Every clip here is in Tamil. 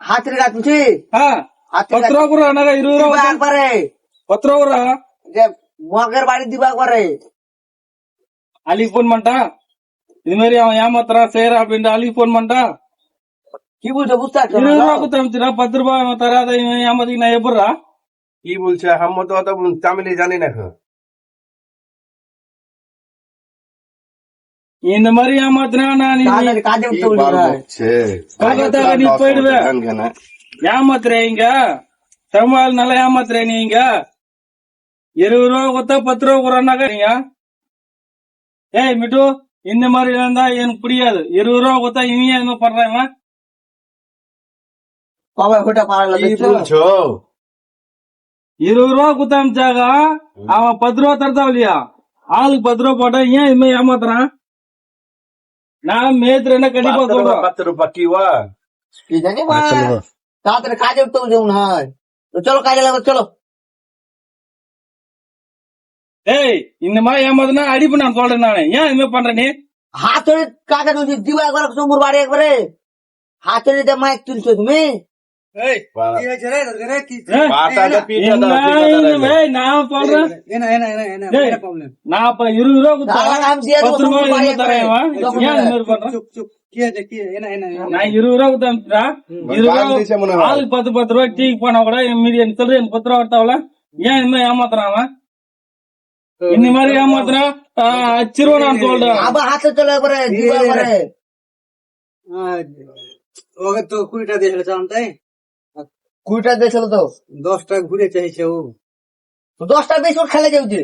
হাতের গাছ বুঝছি পত্র করে আনারা 20 দিবা একবারে পত্র করে যে মগের বাড়ি দিবা একবারে అలీకి ఫోన్ మంట ఇది మరి ఏమత్రా సేరా పిండి అలీకి ఫోన్ మంట কি বুঝছো বুঝতে পারছো 20 రూపాయకు తమ్మురా 10 రూపాయ ఏమతారా అది ఏమది నా ఎప్పుడురా কি বলছে হাম্মত অত তামিলি জানি না এখন। இந்த மாதிரி ஏமாத்தினா நான் তাড়াতাড়ি কাজে উঠতে কি বার বলছি বকছে কলকাতাকে நீ போயிடுவே ஏமாத்துற இங்க தமிழ் நல்லா ஏமாத்துற நீங்க 20 ரூபா கொடுத்தா 10 ரூபா கொடுறானாக்க நீங்க ஏய் மிட்டு இந்த மாதிரி இருந்தா எனக்கு புரியாது 20 ரூபா கொடுத்தா இவங்க என்ன பண்றாங்க কবে ওটা পারলা কি দেখছো বলছো 20 ரூபா குத்தாமிச்சாக அவன் 10 ரூபா தரதான் இல்லையா ஆளுக்கு 10 ரூபா போட்டா ஏன் இது மாதிரி ஏமாத்துறான் நான் மேத்துறேன்னா கண்டிப்பா சொல்றேன் 10 ரூபாய் কি ওয়া কি জানি বা তাড়াতাড়ি কাজে উঠতে বলছি মনে হয় তো চলো কাজে লাগো চলো ஏய் இந்த மாதிரி ஏமாத்தினா அடிப்பு நான் சொல்றேன் நானு ஏன் இது மாதிரி பண்ற நீ হাত ধরে কাজে উঠছি দিবা একবার তোমার বাড়ি একবারে হাত ধরে দিয়ে মাইক তুলছো তুমি পাটাটা পিটা দাও ஏய் நான் சொல்றேன் நான் அப்ப 20 ரூபா கொடுத்தா আমি দিয়ে 10 দেবো ரூபாய் তোমার বাড়ি என்ன தரேன் একবারে। ஏன் இது மாதிரி பண்றான் நான் 20 ரூபா கொடுத்தா 20 கால் திசை ரூபா முன்ன வா. ஆளுக்கு 10 ரூபாய் டீ போனா கூட மீதி எனக்கு சொல்ற எனக்கு 10 ரூபா எடுத்தாவல ஏன் இந்த மாதிரி ஏமாத்துறான் அவன் இந்த மாதிரி ஏமாத்துனா அச்சிருவா நான் சொல்றேன் আবার হাতে চলে একবারে দিবা একবারে ওকে তো 20টা দিয়েছিল চান্তাই 20টা দিয়েছিল তো 10টা ঘুরে চাইছে ও 10টা বিস্কুট খেলে যাচ্ছে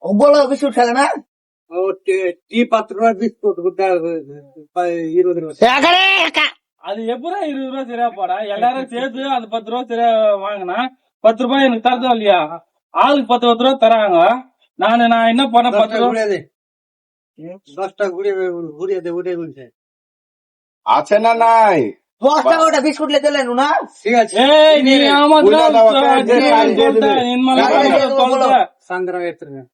ও বলো বিস্কুট খেলে না ও టీ পাত্র বিস্কুট গুদা 20 ரூபாய் அது எப்படா 20 ரூபா சரியா போடா எல்லாரும் சேர்த்து அந்த 10 ரூபா சரியா வாங்கினா 10 ரூபாய் எனக்கு தரதா இல்லையா ஆளுக்கு 10 ரூபா தராங்க நான் என்ன பண்ண 10 ரூபா ঘুরে দে 10টা ঘুরে দে ওটাই বলছে আছে না নাই 10টা ওটা বিস্কুট লে চলে না ঠিক আছে ஏய் நீ ஏமாத்துற உள்ள நான் உட்கார்ந்து சொல்லிட்டேன் இனிமேல் சொல்றேன் சாயந்தரம் ஏத்துறேன்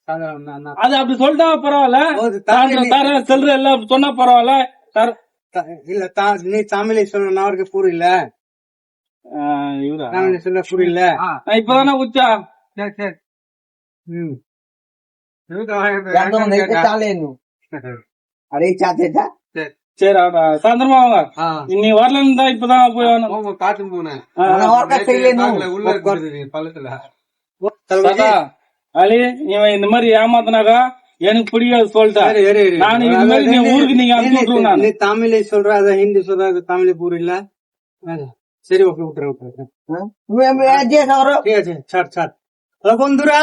சாயந்தரம் நான் அது அப்படி சொல்லிட்டா பரவாயில்ல தர செல்ற எல்லாம் சொன்னா பரவாயில்ல இல்ல நீ தமிழை சொல்ற அவருக்கு புரியல இவரா தமிழை சொல்ல புரியல நான் இப்பதானே உச்சா சரி சரி ம் একদম দেখতে চালে নু আরে এই চাচেটা சரி சாயந்தரமா வாங்க நீ வரலன்னு தான் இப்பதான் போய் வரணும். காட்டு போனேன் ওর কাছে ছেলে নু உள்ள பழத்துல தாத்தா, அலி இவன் இந்த மாதிரி ஏமாத்தினாக்கா எனக்கு பிடிக்காது சொல்லிட்டேன் நான் இந்த மாதிரி நீ ஊருக்கு நீங்க அனுப்பி விட்டுருங்க நான் நீ தமிழை சொல்ற அத ஹிந்தி சொல்ற அது தமிழ் புரியல சரி ওকে উঠরে তুমি যে ধরো ঠিক আছে ছাড় ছাড় তো বন্ধুরা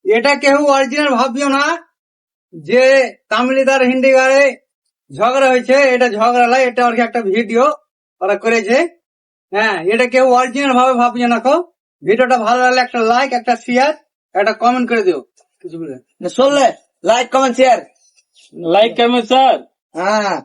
এটা কেউ অরিজিনাল ভাববিও না যে তামিলিদার হিন্দি গাড়ে ঝগড়া হয়েছে এটা ঝগড়া লাই এটা আর কি একটা ভিডিও ওরা করেছে হ্যাঁ এটা কেউ অরিজিনাল ভাবে ভাববিও না কো ভিডিওটা ভালো লাগলে একটা লাইক একটা শেয়ার একটা কমেন্ট করে দিও কিছু বলে শুনলে like comment share like comment sir হ্যাঁ